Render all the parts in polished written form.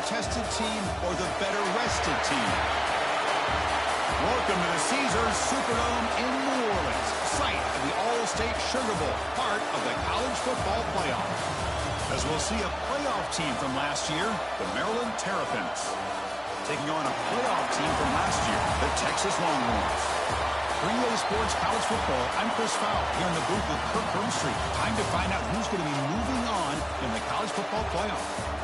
tested team or the better rested team? Welcome to the Caesars Superdome in New Orleans, site of the All-State Sugar Bowl, part of the college football playoff. As we'll see a playoff team from last year, the Maryland Terrapins, taking on a playoff team from last year, the Texas Longhorns. For EA Sports College Football, I'm Chris Fowle, here in the booth with Kirk Herbstreit. Time to find out who's going to be moving on in the college football playoff.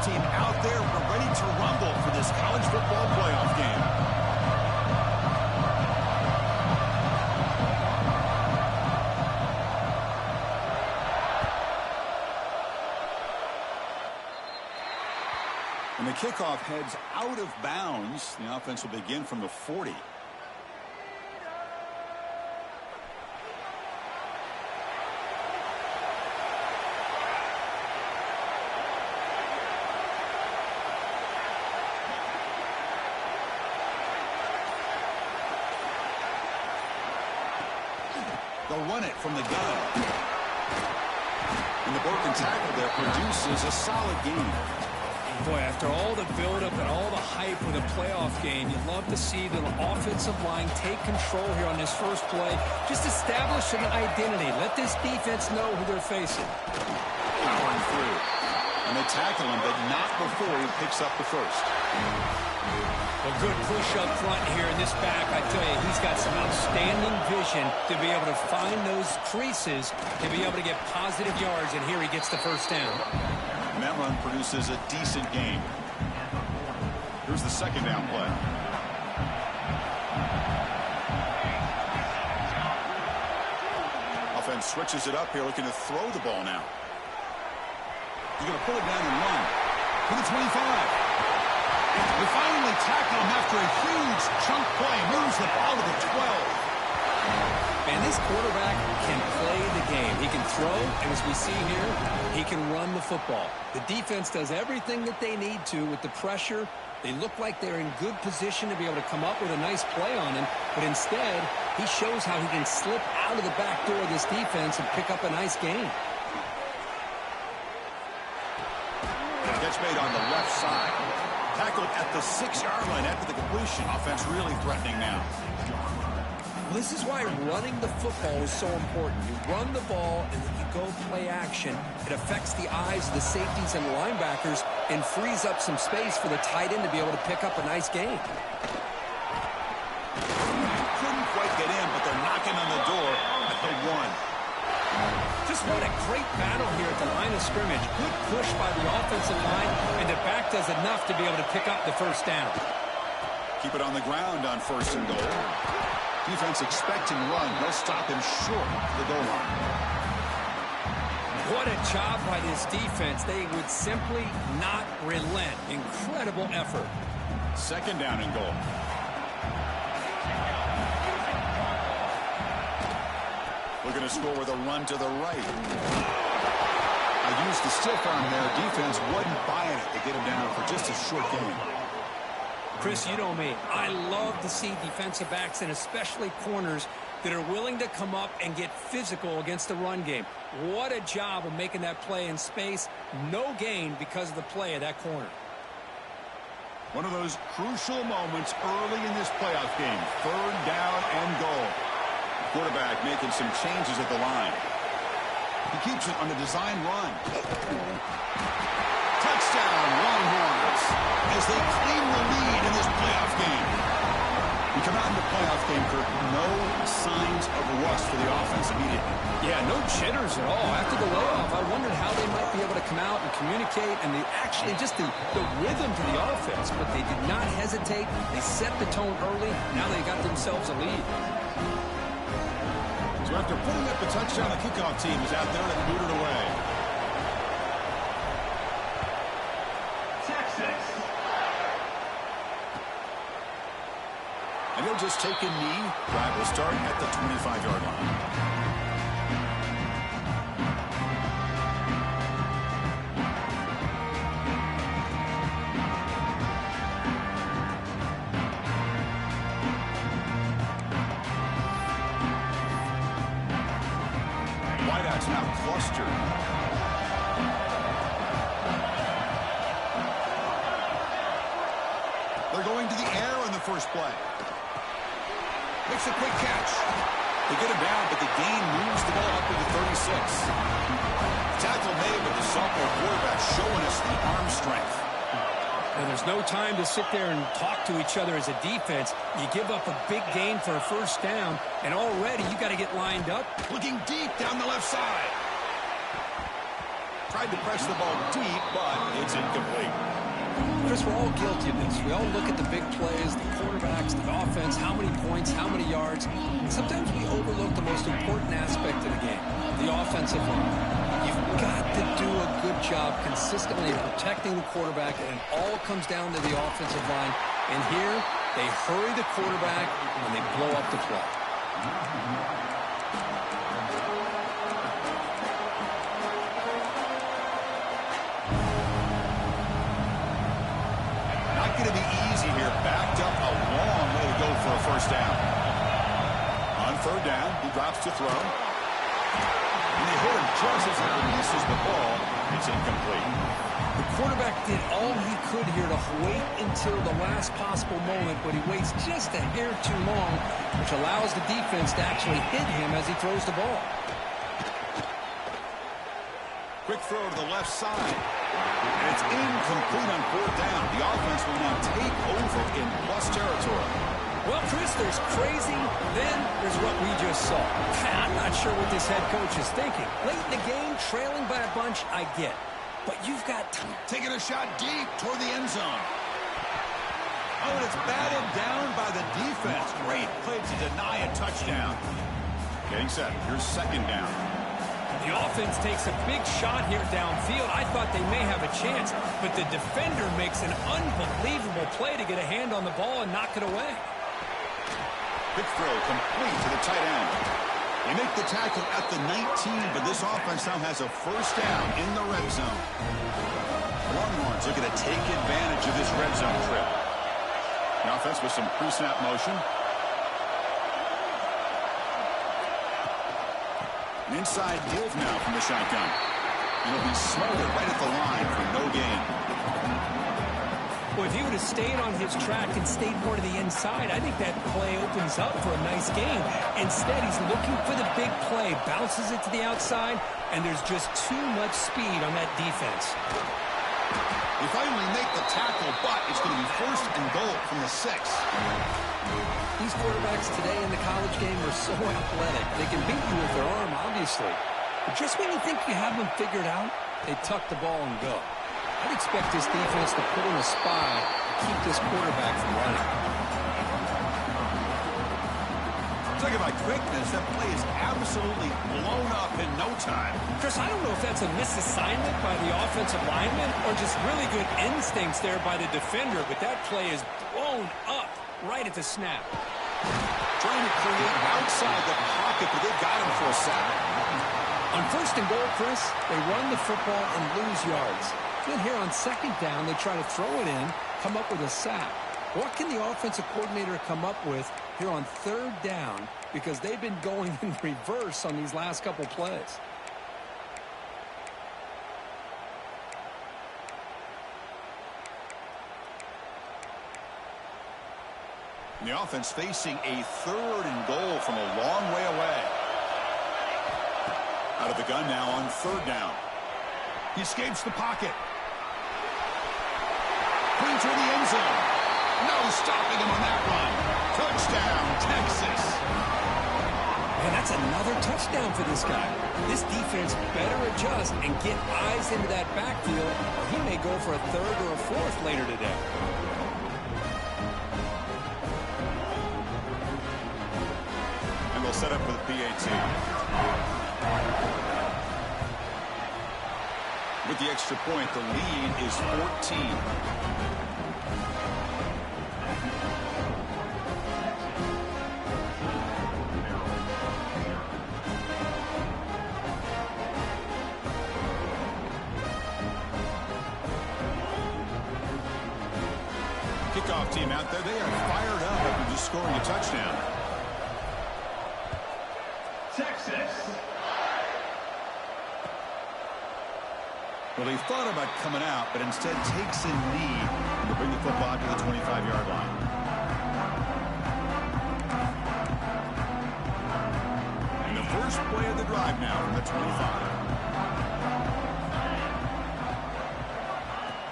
Team out there, we're ready to rumble for this college football playoff game. When the kickoff heads out of bounds, the offense will begin from the 40. They'll run it from the gun. And the broken tackle there produces a solid game. Boy, after all the buildup and all the hype with a playoff game, you'd love to see the offensive line take control here on this first play. Just establish an identity. Let this defense know who they're facing. Powering through. And they tackle him, but not before he picks up the first. A good push up front here in this back. I tell you, he's got some outstanding vision to be able to find those creases, to be able to get positive yards, and here he gets the first down. And that run produces a decent gain. Here's the second down play. Offense switches it up here, looking to throw the ball now. He's going to pull it down and run to the 25. They finally tackle him after a huge chunk play. Moves the ball to the 12. And this quarterback can play the game. He can throw, and as we see here, he can run the football. The defense does everything that they need to with the pressure. They look like they're in good position to be able to come up with a nice play on him, but instead, he shows how he can slip out of the back door of this defense and pick up a nice gain. Catch made on the left side. Tackled at the 6-yard line after the completion. Offense really threatening now. Well, this is why running the football is so important. You run the ball and then you go play action. It affects the eyes of the safeties and linebackers and frees up some space for the tight end to be able to pick up a nice gain. Couldn't quite get in, but they're knocking on the door at the 1. Just what a great battle here at the line of scrimmage. Good push by the offensive line, and the back does enough to be able to pick up the first down. Keep it on the ground on 1st and goal. Defense expecting run. They'll stop him short of the goal line. What a job by this defense. They would simply not relent. Incredible effort. 2nd down and goal. Looking to score with a run to the right. I used the stiff arm there. Defense wasn't buying it to get him down for just a short game. Chris, you know me. I love to see defensive backs and especially corners that are willing to come up and get physical against the run game. What a job of making that play in space. No gain because of the play of that corner. One of those crucial moments early in this playoff game. 3rd down and goal. Quarterback making some changes at the line. He keeps it on the design run. Touchdown, Longhorns, as they claim the lead in this playoff game. We come out in the playoff game, Kirk, no signs of rust for the offense immediately. Yeah, no jitters at all. After the layoff, I wondered how they might be able to come out and communicate, and actually just the rhythm to the offense, but they did not hesitate. They set the tone early. Now they got themselves a lead. So after putting up the touchdown, the kickoff team is out there to boot it away. Texas. And he'll just take a knee. Drive will start at the 25-yard line. wideouts now clustered. They're going to the air on the first play. Makes a quick catch. They get him down, but the gain moves the ball up to the 36. Tackle made with the sophomore quarterback showing us the arm strength. And there's no time to sit there and talk to each other as a defense. You give up a big gain for a first down, and already you got to get lined up. Looking deep down the left side. Tried to press the ball deep, but it's incomplete. Chris, we're all guilty of this. We all look at the big plays, the quarterbacks, the offense, how many points, how many yards. And sometimes we overlook the most important aspect of the game, the offensive line. You've got to do a good job consistently protecting the quarterback, and it all comes down to the offensive line. And here, they hurry the quarterback, and they blow up the play. Not going to be easy here. Backed up a long way to go for a first down. On third down, he drops to throw. And they hit him just as he releases the ball. It's incomplete. The quarterback did all he could here to wait until the last possible moment, but he waits just a hair too long, which allows the defense to actually hit him as he throws the ball. Quick throw to the left side. And it's incomplete on fourth down. The offense will now take over in plus territory. Well, Chris, there's crazy, then there's what we just saw. I'm not sure what this head coach is thinking. Late in the game, trailing by a bunch, I get. But you've got time. Taking a shot deep toward the end zone. Oh, and it's batted down by the defense. Great play to deny a touchdown. Getting set. Here's second down. The offense takes a big shot here downfield. I thought they may have a chance, but the defender makes an unbelievable play to get a hand on the ball and knock it away. Big throw complete to the tight end. They make the tackle at the 19, but this offense now has a first down in the red zone. Longhorns looking to take advantage of this red zone trip. The offense with some pre-snap motion. An inside give now from the shotgun. It'll be smothered right at the line for no gain. Well, if he would have stayed on his track and stayed more to the inside, I think that play opens up for a nice game. Instead, he's looking for the big play, bounces it to the outside, and there's just too much speed on that defense. They finally make the tackle, but it's going to be first and goal from the 6. These quarterbacks today in the college game are so athletic. They can beat you with their arm, obviously. But just when you think you have them figured out, they tuck the ball and go. I'd expect this defense to put in a spy to keep this quarterback from running. Talk about quickness. That play is absolutely blown up in no time. Chris, I don't know if that's a misassignment by the offensive lineman or just really good instincts there by the defender, but that play is blown up right at the snap. Trying to create outside the pocket, but they got him for a sack. On first and goal, Chris, they run the football and lose yards. Then here on second down, they try to throw it in, come up with a sack. What can the offensive coordinator come up with here on third down? Because they've been going in reverse on these last couple plays. And the offense facing a third and goal from a long way away. Out of the gun now on third down. He escapes the pocket. Clean through the end zone. No stopping him on that run. Touchdown, Texas. Man, that's another touchdown for this guy. This defense better adjust and get eyes into that backfield, or he may go for a third or a fourth later today. And they'll set up for the PAT. With the extra point, the lead is 14. Kickoff team out there, they are fired up after just scoring a touchdown. Texas. Well, he thought about coming out, but instead takes a knee to bring the football to the 25-yard line. And the first play of the drive now from the 25.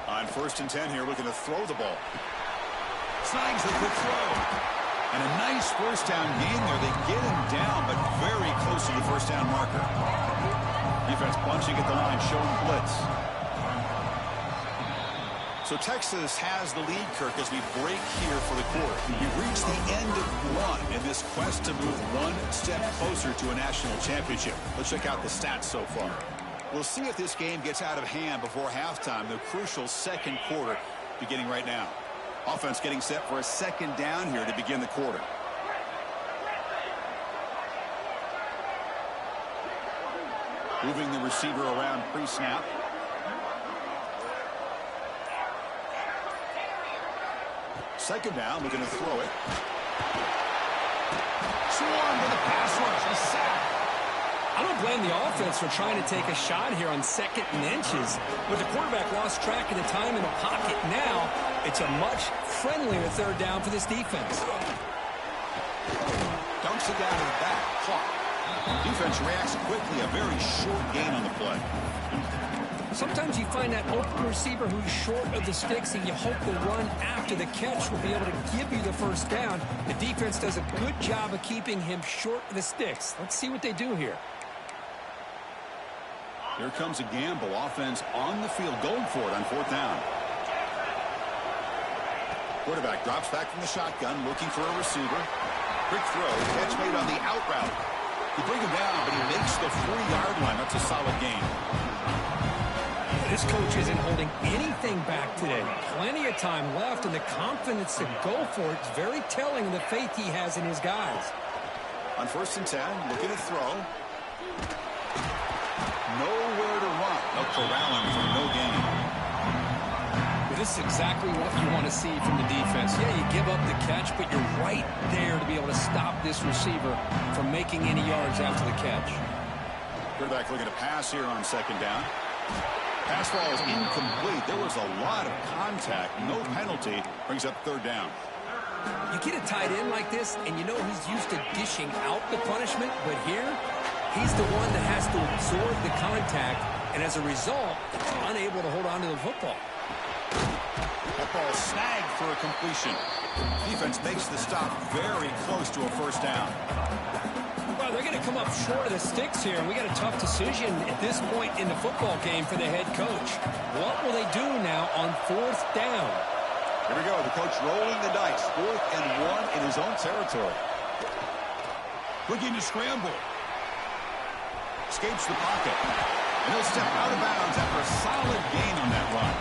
On 1st and 10 here, looking to throw the ball. Snags the quick throw. And a nice first down gain there. They get him down, but very close to the first down marker. Defense bunching at the line, showing blitz. So Texas has the lead, Kirk, as we break here for the quarter. We've reached the end of one in this quest to move one step closer to a national championship. Let's check out the stats so far. We'll see if this game gets out of hand before halftime, the crucial second quarter beginning right now. Offense getting set for a second down here to begin the quarter. Moving the receiver around pre-snap. Second down, looking to throw it. Swarm with a pass rush, a sack. I don't blame the offense for trying to take a shot here on 2nd and inches, but the quarterback lost track of the time in the pocket. Now, it's a much friendlier 3rd down for this defense. Dumps it down to the back, clock. Defense reacts quickly, a very short gain on the play. Sometimes you find that open receiver who's short of the sticks, and you hope the run after the catch will be able to give you the first down. The defense does a good job of keeping him short of the sticks. Let's see what they do here. Here comes a gamble. Offense on the field, going for it on 4th down. Quarterback drops back from the shotgun, looking for a receiver. Quick throw, catch made on the out route. They bring him down, but he makes the 4-yard line. That's a solid gain. This coach isn't holding anything back today. Plenty of time left, and the confidence to go for it is very telling of the faith he has in his guys. On 1st and 10, looking to throw. Nowhere to run. They'll corral him for no gain. Well, this is exactly what you want to see from the defense. Yeah, you give up the catch, but you're right there to be able to stop this receiver from making any yards after the catch. Quarterback looking to pass here on 2nd down. Pass ball is incomplete. There was a lot of contact. No penalty. Brings up 3rd down. You get a tight end like this, and you know he's used to dishing out the punishment, but here, he's the one that has to absorb the contact, and as a result, unable to hold on to the football. That ball snagged for a completion. Defense makes the stop very close to a first down. Well, they're going to come up short of the sticks here, and we got a tough decision at this point in the football game for the head coach. What will they do now on 4th down? Here we go. The coach rolling the dice. 4th and 1 in his own territory. Looking to scramble. Escapes the pocket. And he'll step out of bounds after a solid gain on that run.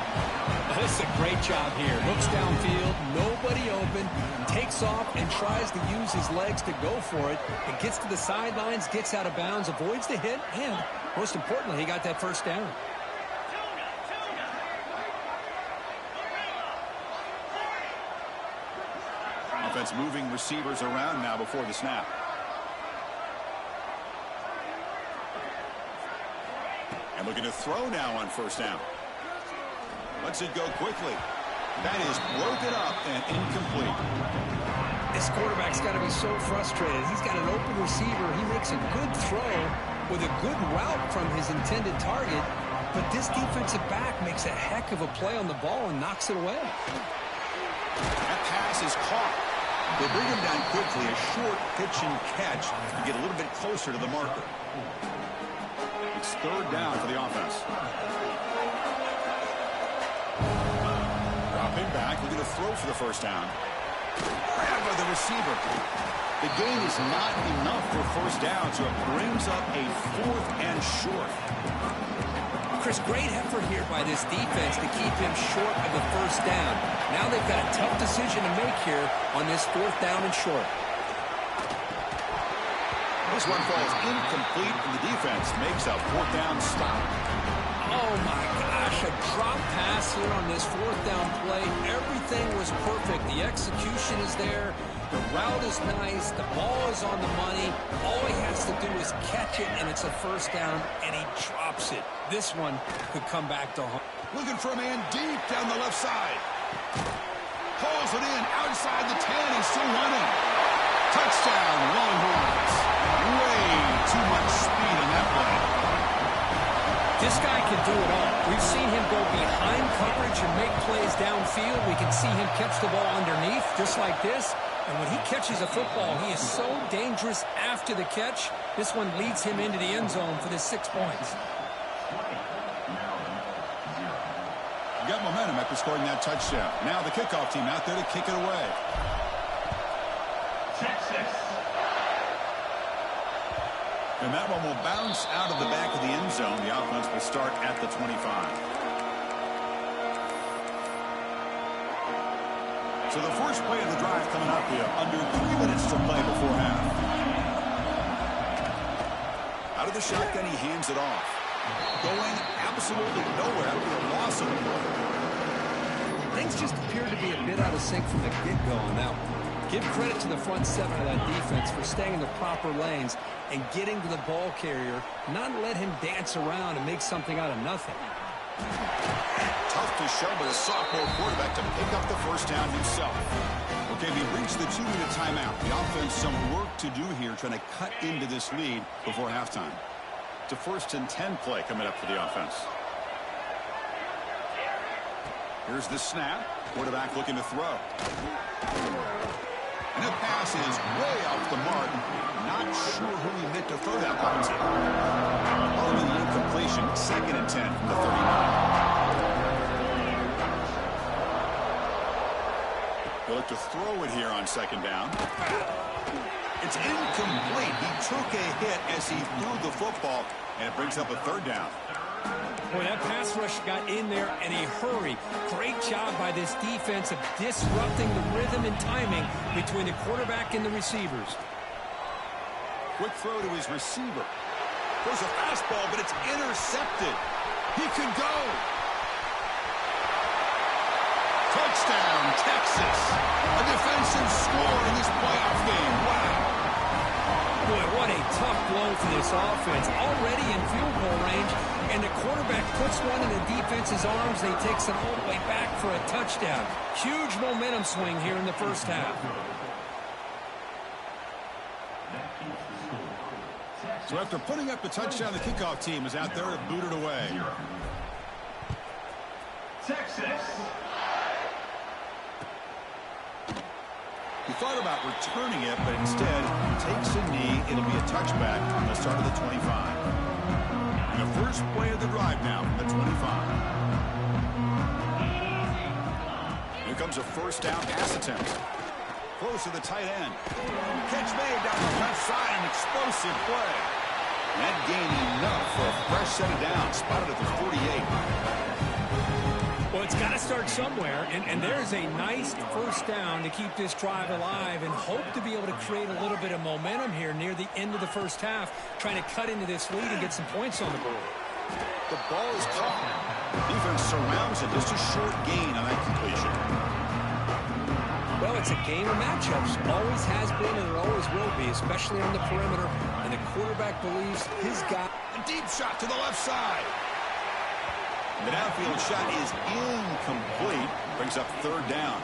This is a great job here. Looks downfield, nobody open, takes off and tries to use his legs to go for it. It gets to the sidelines, gets out of bounds, avoids the hit, and most importantly, he got that first down. Offense moving receivers around now before the snap. And looking to throw now on 1st down. Lets it go quickly. That is broken up and incomplete. This quarterback's got to be so frustrated. He's got an open receiver. He makes a good throw with a good route from his intended target, but this defensive back makes a heck of a play on the ball and knocks it away. That pass is caught. They bring him down quickly. A short pitch and catch to get a little bit closer to the marker. It's 3rd down for the offense. Dropping back, looking to throw for the first down. Grabbed by the receiver. The gain is not enough for first down, so it brings up a 4th and short. Chris, great effort here by this defense to keep him short of the first down. Now they've got a tough decision to make here on this 4th down and short. This one falls incomplete, and the defense makes a 4th down stop. Oh, my gosh, a drop pass here on this 4th down play. Everything was perfect. The execution is there. The route is nice. The ball is on the money. All he has to do is catch it, and it's a first down, and he drops it. This one could come back to home. Looking for a man deep down the left side. Pulls it in outside the 10. He's still running. Touchdown, Longhorns. Way too much speed in that play. This guy can do it all. We've seen him go behind coverage and make plays downfield. We can see him catch the ball underneath, just like this. And when he catches a football, he is so dangerous after the catch. This one leads him into the end zone for the 6 points. You got momentum after scoring that touchdown. Now the kickoff team out there to kick it away. Texas. And that one will bounce out of the back of the end zone. The offense will start at the 25. So the first play of the drive coming up here. Under 3 minutes to play before half. Out of the shotgun, he hands it off. Going absolutely nowhere after the loss of the ball. Things just appear to be a bit out of sync from the get-go on that one. Give credit to the front 7 of that defense for staying in the proper lanes and getting to the ball carrier, not let him dance around and make something out of nothing. Tough to show by the sophomore quarterback to pick up the first down himself. Okay, we reached the 2-minute timeout. The offense some work to do here trying to cut into this lead before halftime. It's a 1st and 10 play coming up for the offense. Here's the snap. Quarterback looking to throw. And the pass is way off the mark. Not sure who he meant to throw that one to. Oh, an incompletion. 2nd and 10 from the 39. He'll look to throw it here on 2nd down. It's incomplete. He took a hit as he threw the football, and it brings up a 3rd down. Boy, that pass rush got in there in a hurry. Great job by this defense of disrupting the rhythm and timing between the quarterback and the receivers. Quick throw to his receiver. There's a fastball, but it's intercepted. He can go. Touchdown, Texas. A defensive score in this playoff game. Wow. Boy, what a tough blow for this offense. Already in field goal range, and the quarterback puts one in the defense's arms. They takes it all the way back for a touchdown. Huge momentum swing here in the first half. So after putting up the touchdown, the kickoff team is out there to boot it away. Texas. He thought about returning it, but instead takes a knee. It'll be a touchback on the start of the 25. And the first play of the drive now from the 25. Here comes a 1st down pass attempt. Close to the tight end. Catch made down the left side, an explosive play. And that gained enough for a fresh set of downs, spotted at the 48. Well, it's got to start somewhere, and there's a nice first down to keep this drive alive and hope to be able to create a little bit of momentum here near the end of the first half, trying to cut into this lead and get some points on the board. The ball is caught. Defense surrounds it. Just a short gain on that completion. Well, it's a game of matchups. Always has been and it always will be, especially on the perimeter. And the quarterback believes his guy. A deep shot to the left side. The downfield shot is incomplete. Brings up 3rd down.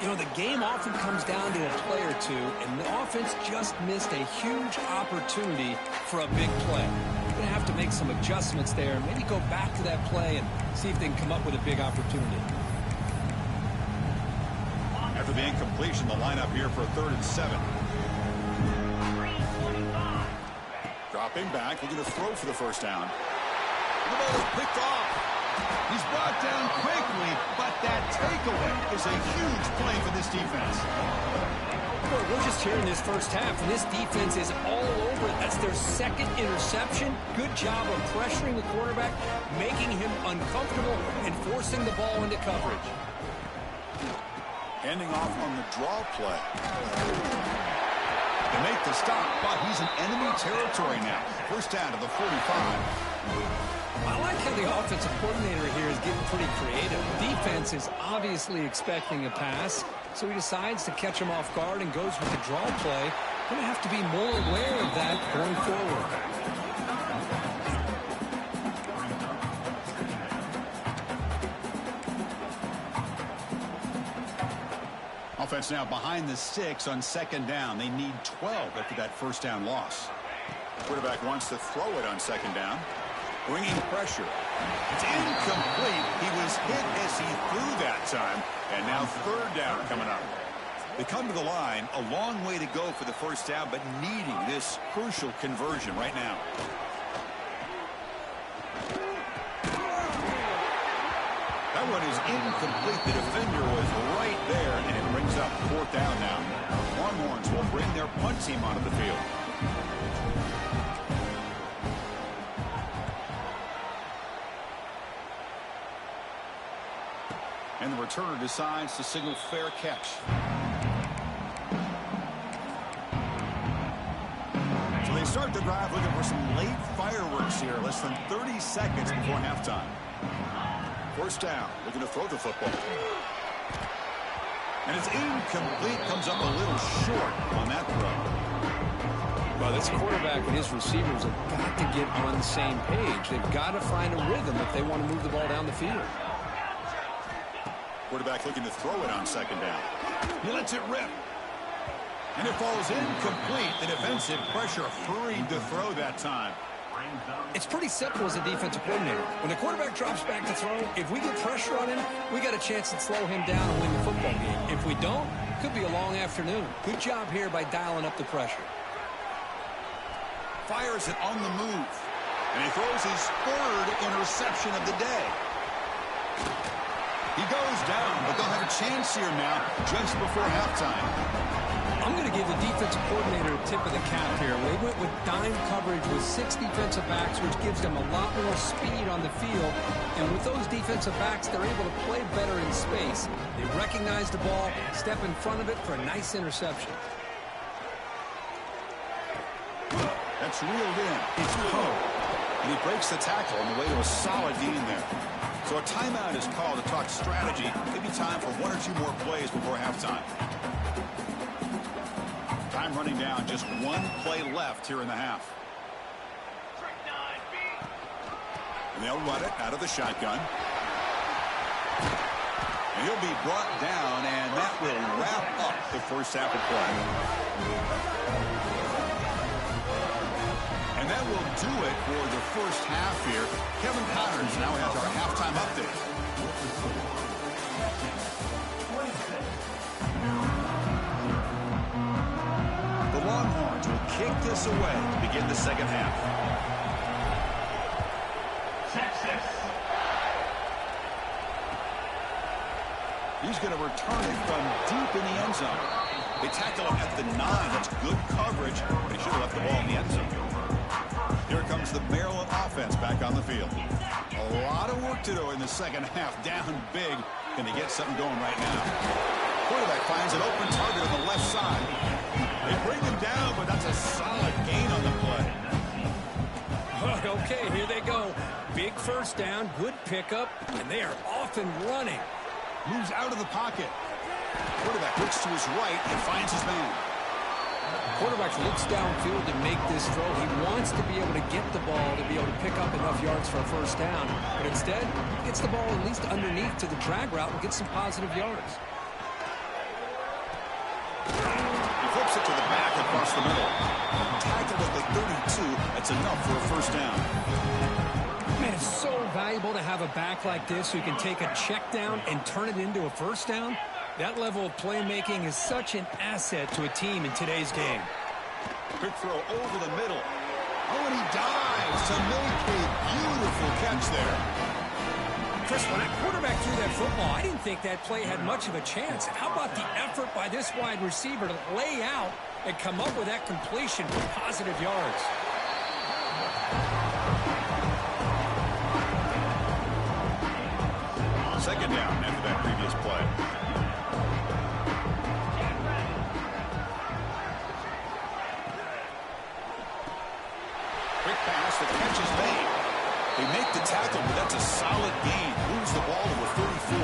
You know, the game often comes down to a play or two, and the offense just missed a huge opportunity for a big play. They're going to have to make some adjustments there and maybe go back to that play and see if they can come up with a big opportunity. After the incompletion, the lineup here for a 3rd and 7. Dropping back, looking to throw for the first down. The ball is picked off. He's brought down quickly, but that takeaway is a huge play for this defense. Boy, we're just here in this first half, and this defense is all over it. That's their 2nd interception. Good job of pressuring the quarterback, making him uncomfortable, and forcing the ball into coverage. Handing off on the draw play. They make the stop, but he's in enemy territory now. First down to the 45. I like how the offensive coordinator here is getting pretty creative. Defense is obviously expecting a pass. so he decides to catch him off guard and goes with the draw play. Going to have to be more aware of that going forward. Offense now behind the 6 on second down. They need 12 after that first down loss. Quarterback wants to throw it on second down. Bringing pressure. It's incomplete. He was hit as he threw that time. And now third down coming up. They come to the line, a long way to go for the first down, but needing this crucial conversion right now. That one is incomplete. The defender was right there, and it brings up fourth down now. Longhorns will bring their punt team onto the field. And the returner decides to signal fair catch. So they start the drive looking for some late fireworks here. Less than 30 seconds before halftime. First down, looking to throw the football. And it's incomplete, comes up a little short on that throw. Well, this quarterback and his receivers have got to get on the same page. They've got to find a rhythm if they want to move the ball down the field. Quarterback looking to throw it on second down. He lets it rip. And it falls incomplete. The defensive pressure free to throw that time. It's pretty simple as a defensive coordinator. When the quarterback drops back to throw, if we get pressure on him, we got a chance to slow him down and win the football game. If we don't, it could be a long afternoon. Good job here by dialing up the pressure. Fires it on the move. And he throws his third interception of the day. He goes down, but they'll have a chance here now just before halftime. I'm going to give the defensive coordinator a tip of the cap here. They went with dime coverage with 6 defensive backs, which gives them a lot more speed on the field. And with those defensive backs, they're able to play better in space. They recognize the ball, step in front of it for a nice interception. That's reeled in. It's caught. And he breaks the tackle on the way to a solid gain there. So a timeout is called to talk strategy. Maybe time for 1 or 2 more plays before halftime. Time running down, just 1 play left here in the half. And they'll run it out of the shotgun. And he'll be brought down, and that will wrap up the first half of play. And that will do it for the first half here. Kevin Connors now has our halftime update. The Longhorns will kick this away to begin the second half. Texas. He's going to return it from deep in the end zone. They tackle him at the 9. That's good coverage, but he should have left the ball in the end zone. Here comes the Maryland offense back on the field. A lot of work to do in the second half. Down big. Can they get something going right now? Quarterback finds an open target on the left side. They bring him down, but that's a solid gain on the play. Okay, here they go. Big first down, good pickup, and they are off and running. Moves out of the pocket. Quarterback looks to his right and finds his man. Quarterback looks downfield to make this throw. He wants to be able to get the ball to be able to pick up enough yards for a first down. But instead, he gets the ball at least underneath to the drag route and gets some positive yards. He flips it to the back across the middle. Tackled at the 32. That's enough for a first down. Man, it's so valuable to have a back like this who can take a check down and turn it into a first down. That level of playmaking is such an asset to a team in today's game. Quick throw over the middle. Oh, and he dives to make a beautiful catch there. Chris, when that quarterback threw that football, I didn't think that play had much of a chance. And how about the effort by this wide receiver to lay out and come up with that completion for positive yards? Second down after that previous play. Quick pass, the catch is made. They make the tackle, but that's a solid gain. Moves the ball to the 34.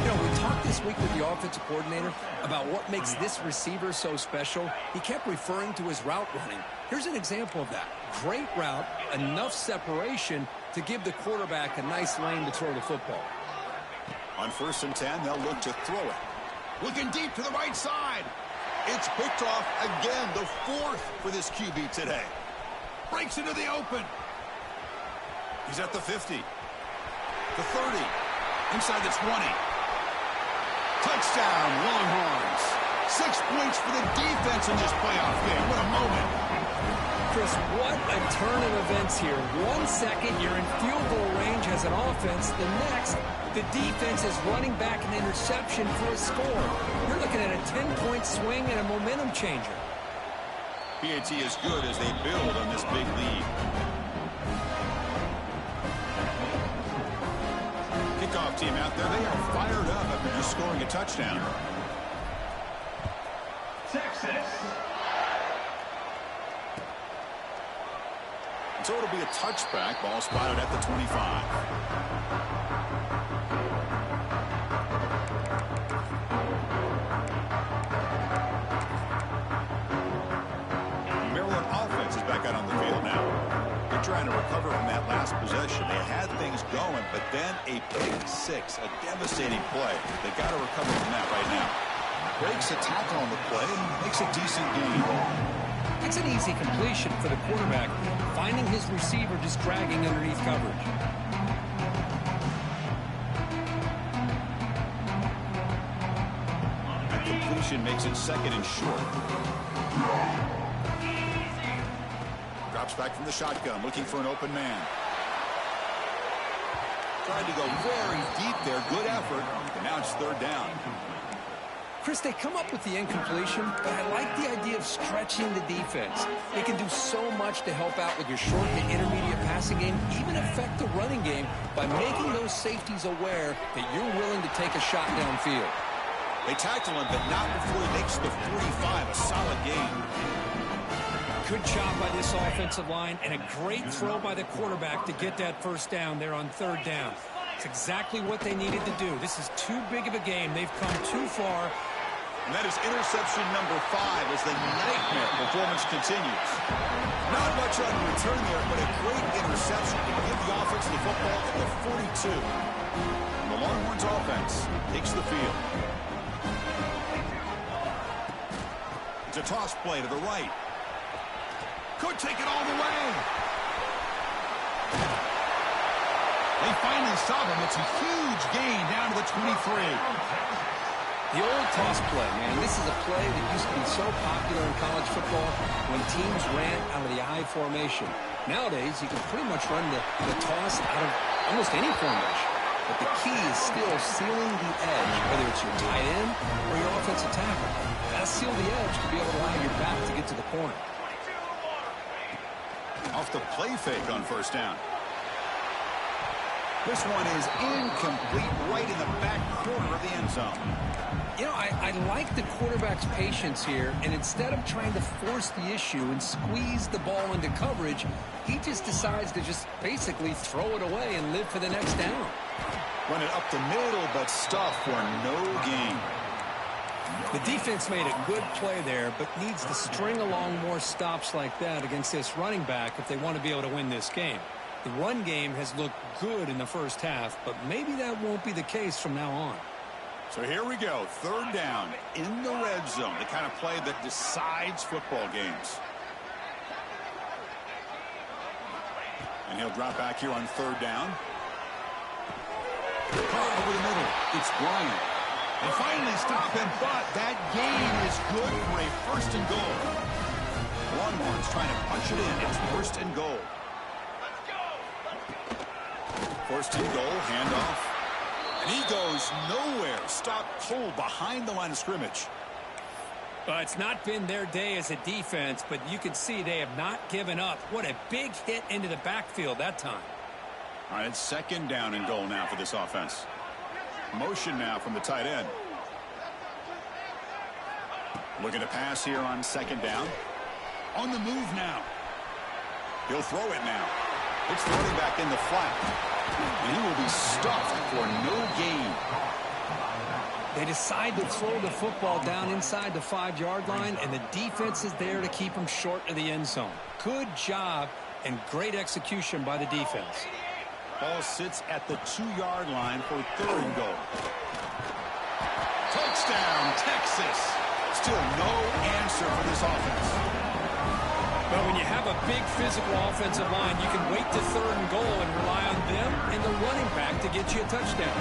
You know, we talked this week with the offensive coordinator about what makes this receiver so special. He kept referring to his route running. Here's an example of that. Great route, enough separation to give the quarterback a nice lane to throw the football. On 1st and 10, they'll look to throw it. Looking deep to the right side. It's picked off again, the 4th for this QB today. Breaks into the open. He's at the 50. The 30. Inside the 20. Touchdown, Longhorns. 6 points for the defense in this playoff game. What a moment. Chris, what a turn of events here. 1 second, you're in field goal range as an offense. The next, the defense is running back an interception for a score. You're looking at a 10-point swing and a momentum changer. PAT is good as they build on this big lead. Kickoff team out there, they are fired up after just scoring a touchdown. Texas. So it'll be a touchback. Ball spotted at the 25. Maryland offense is back out on the field now. They're trying to recover from that last possession. They had things going, but then a pick six, a devastating play. They got to recover from that right now. Breaks a tackle on the play and makes a decent gain. It's an easy completion for the quarterback, finding his receiver just dragging underneath coverage. That completion makes it 2nd and short. Drops back from the shotgun, looking for an open man. Tried to go very deep there, good effort, and now it's 3rd down. Chris, they come up with the incompletion, but I like the idea of stretching the defense. They can do so much to help out with your short and intermediate passing game, even affect the running game by making those safeties aware that you're willing to take a shot downfield. They tackle him, but not before he makes the 45, a solid gain. Good job by this offensive line, and a great throw by the quarterback to get that 1st down there on 3rd down. It's exactly what they needed to do. This is too big of a game. They've come too far. And that is interception number 5 as the nightmare performance continues. Not much on return there, but a great interception to give the offense the football at the 42. And the Longhorns offense takes the field. It's a toss play to the right. Could take it all the way. They finally stop him. It's a huge gain down to the 23. The old toss play, man, this is a play that used to be so popular in college football when teams ran out of the I formation. Nowadays, you can pretty much run the toss out of almost any formation. But the key is still sealing the edge, whether it's your tight end or your offensive tackle. Gotta seal the edge to be able to allow your back to get to the corner. Off the play fake on 1st down. This one is incomplete right in the back corner of the end zone. You know, I like the quarterback's patience here, and instead of trying to force the issue and squeeze the ball into coverage, he just decides to just basically throw it away and live for the next down. Run it up the middle, but stuff for no gain. The defense made a good play there, but needs to string along more stops like that against this running back if they want to be able to win this game. The run game has looked good in the 1st half, but maybe that won't be the case from now on. So here we go, 3rd down in the red zone, the kind of play that decides football games. And he'll drop back here on 3rd down. Caught over the middle. It's Bryant. They finally stop him, but that gain is good for a 1st and goal. Longhorns trying to punch it in. It's 1st and goal. 1st and goal, handoff. And he goes nowhere. Stop cold behind the line of scrimmage. It's not been their day as a defense, but you can see they have not given up. What a big hit into the backfield that time. All right, it's 2nd down and goal now for this offense. Motion now from the tight end. Looking to pass here on 2nd down. On the move now. He'll throw it now. It's the running back in the flat. And he will be stuffed for no gain. They decide to throw the football down inside the 5-yard line, and the defense is there to keep them short of the end zone. Good job and great execution by the defense. Ball sits at the 2-yard line for 3rd and goal. Touchdown, Texas. Still no answer for this offense. But when you have a big physical offensive line, you can wait to 3rd and goal and rely on them and the running back to get you a touchdown.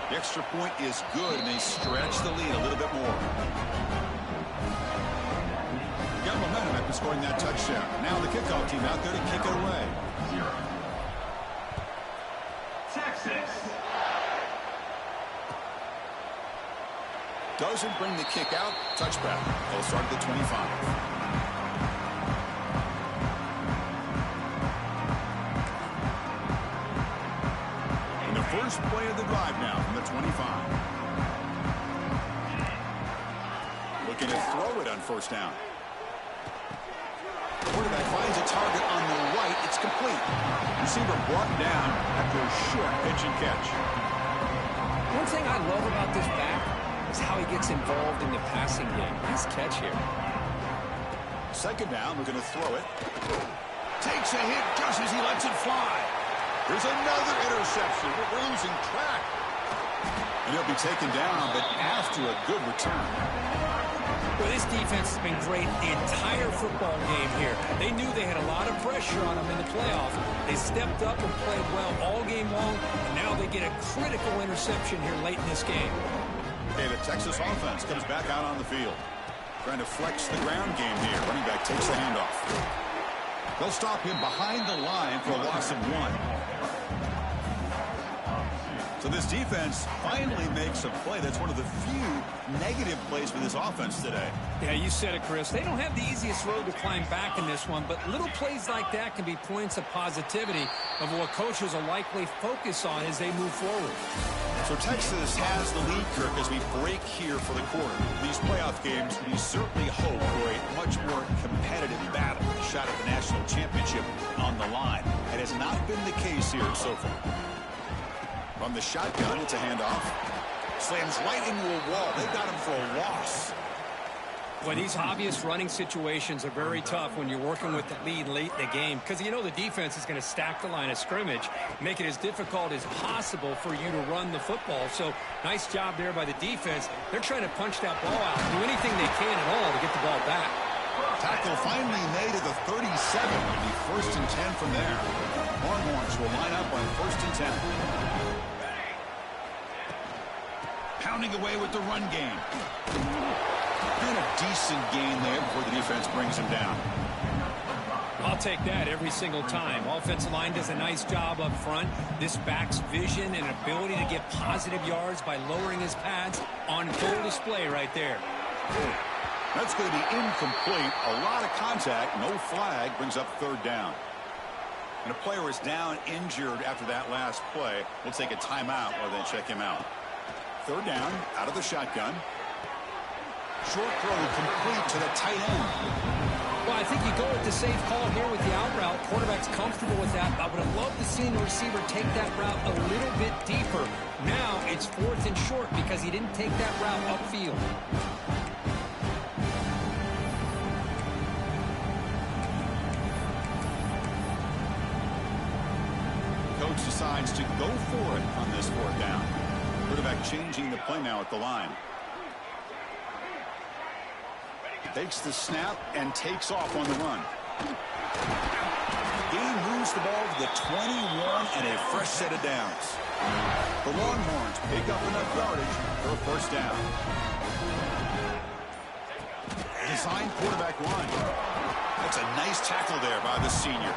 The extra point is good, and they stretch the lead a little bit more. Got momentum after scoring that touchdown. Now the kickoff team out there to kick it away. Texas. Doesn't bring the kick out. Touchback. They'll start at the 25. And the first play of the drive now from the 25. Looking to throw it on 1st down. Quarterback finds a target on the right. It's complete. Receiver brought down after a short pitch and catch. One thing I love about this back is how he gets involved in the passing game. Nice catch here. 2nd down, we're going to throw it. Takes a hit just as he lets it fly. There's another interception. We're losing track. And he'll be taken down, but after a good return. Well, this defense has been great the entire football game here. They knew they had a lot of pressure on them in the playoffs. They stepped up and played well all game long, and now they get a critical interception here late in this game. Okay, the Texas offense comes back out on the field. Trying to flex the ground game here. Running back takes the handoff. They'll stop him behind the line for a loss of 1. So this defense finally makes a play. That's one of the few negative plays for this offense today. Yeah, you said it, Chris. They don't have the easiest road to climb back in this one, but little plays like that can be points of positivity of what coaches will likely focus on as they move forward. So Texas has the lead, Kirk, as we break here for the quarter. These playoff games, we certainly hope for a much more competitive battle. A shot at the national championship on the line. It has not been the case here so far. From the shotgun, it's a handoff. Slams right into a wall. They've got him for a loss. Well, these obvious running situations are very tough when you're working with the lead late in the game because you know the defense is going to stack the line of scrimmage, make it as difficult as possible for you to run the football. So nice job there by the defense. They're trying to punch that ball out, do anything they can at all to get the ball back. Tackle finally made at the 37. It'll be 1st and 10 from there. Longhorns will line up on 1st and 10. Pounding away with the run game. And a decent gain there before the defense brings him down. I'll take that every single time. Offensive line does a nice job up front. This back's vision and ability to get positive yards by lowering his pads on full display right there. That's going to be incomplete. A lot of contact. No flag. Brings up 3rd down. And a player is down injured after that last play. We'll take a timeout while they check him out. 3rd down, out of the shotgun. Short throw complete to the tight end. Well, I think you go with the safe call here with the out route. Quarterback's comfortable with that. I would have loved to see the receiver take that route a little bit deeper. Now it's 4th and short because he didn't take that route upfield. Coach decides to go for it on this 4th down. Quarterback changing the play now at the line. Takes the snap and takes off on the run. He moves the ball to the 21 and a fresh set of downs. The Longhorns pick up enough yardage for a 1st down. Design quarterback run. That's a nice tackle there by the senior.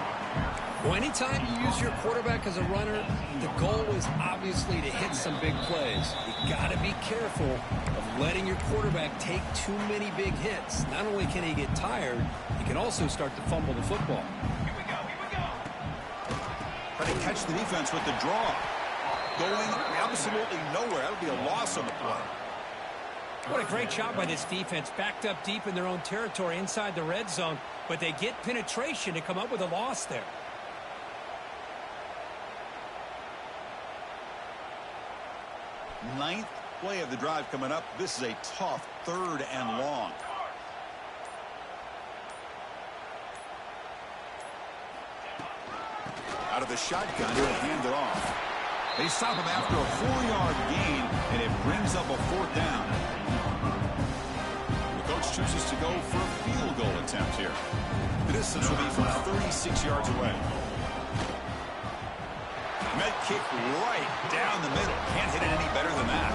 Well, anytime you use your quarterback as a runner, the goal is obviously to hit some big plays. You got to be careful of letting your quarterback take too many big hits. Not only can he get tired, he can also start to fumble the football. Here we go. Trying to catch the defense with the draw. Going absolutely nowhere. That would be a loss on the play. What a great job by this defense. Backed up deep in their own territory inside the red zone, but they get penetration to come up with a loss there. Ninth play of the drive coming up. This is a tough 3rd and long. Out of the shotgun, he'll hand it off. They stop him after a 4-yard gain, and it brings up a 4th down. The coach chooses to go for a field goal attempt here. The distance will be from 36 yards away. Met kick right down the middle. Can't hit it any better than that.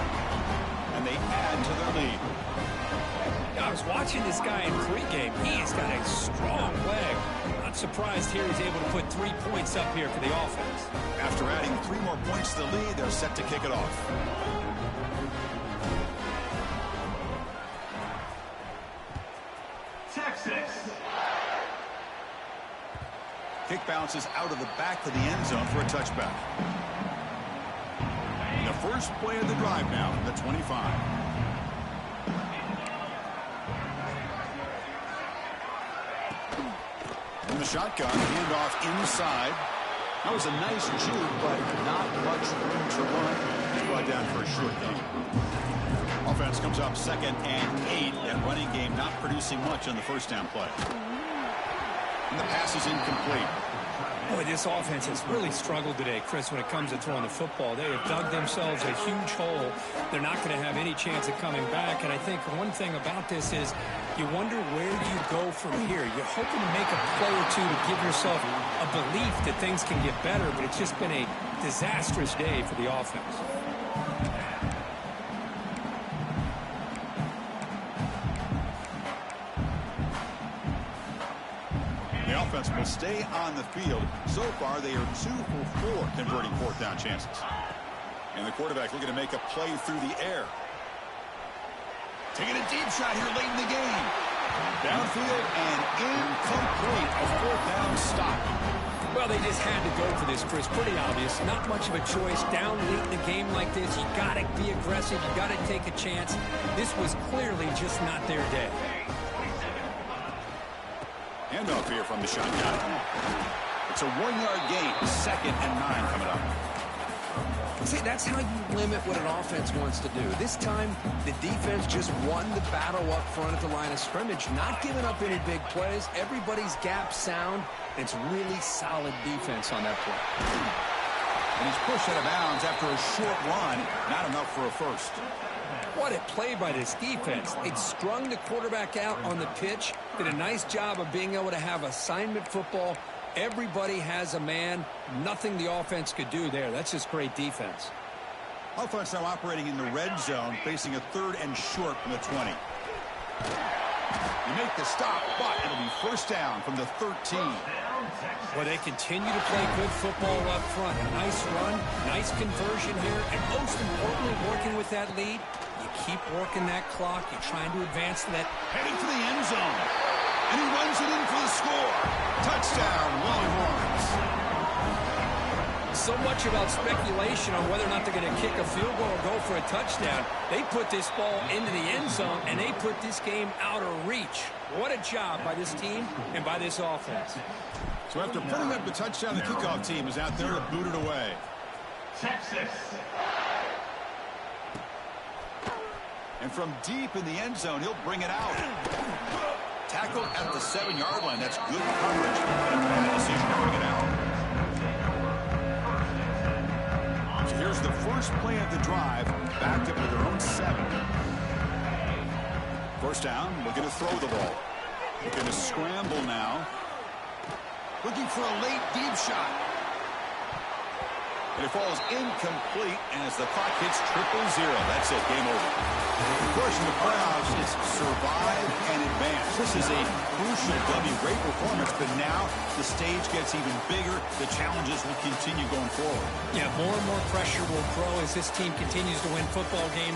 And they add to their lead. I was watching this guy in pregame. He's got a strong leg. Not surprised here he's able to put 3 points up here for the offense. After adding 3 more points to the lead, they're set to kick it off. Texas. Kick bounces out of the back of the end zone for a touchback. The first play of the drive now from the 25. In the shotgun, handoff inside. That was a nice juke, but not much room to run. He's brought down for a short gain. Offense comes up 2nd and 8, and running game not producing much on the first down play. And the pass is incomplete. Boy, this offense has really struggled today, Chris, when it comes to throwing the football. They have dug themselves a huge hole. They're not going to have any chance of coming back. And I think one thing about this is you wonder where you go from here. You're hoping to make a play or two to give yourself a belief that things can get better, but it's just been a disastrous day for the offense. The offense will stay on the field. So far, they are 2 for 4 converting 4th down chances. And the quarterback looking to make a play through the air. Taking a deep shot here late in the game. Downfield and incomplete. A 4th down stop. Well, they just had to go for this, Chris. Pretty obvious. Not much of a choice. Down late in the game like this, you got to be aggressive. You got to take a chance. This was clearly just not their day. Handoff here from the shotgun. It's a 1-yard gain. 2nd and 9 coming up. See, that's how you limit what an offense wants to do. This time, the defense just won the battle up front at the line of scrimmage, not giving up any big plays. Everybody's gap sound. It's really solid defense on that play. And he's pushed out of bounds after a short run. Not enough for a first. What a play by this defense. It strung the quarterback out on the pitch, did a nice job of being able to have assignment football. Everybody has a man. Nothing the offense could do there. That's just great defense. Offense now operating in the red zone, facing a 3rd and short from the 20. You make the stop, but it'll be 1st down from the 13. Well, they continue to play good football up front. A nice run, nice conversion here, and most importantly, working with that lead, you keep working that clock. You're trying to advance to that. Heading for the end zone. And he runs it in for the score. Touchdown, Longhorns. So much about speculation on whether or not they're going to kick a field goal or go for a touchdown. They put this ball into the end zone, and they put this game out of reach. What a job by this team and by this offense. So after putting up the touchdown, the kickoff team is out there to boot it away. Texas. And from deep in the end zone, he'll bring it out. Tackled at the 7-yard line. That's good coverage. And a bad decision to bring it out. So here's the first play of the drive. Backed up to their own 7. First down, looking to throw the ball. Looking to scramble now. Looking for a late deep shot. And it falls incomplete as the clock hits 0-0. That's it, game over. The question of the playoffs is survive and advance. This is a crucial W. Great performance, but now the stage gets even bigger. The challenges will continue going forward. Yeah, more and more pressure will grow as this team continues to win football games.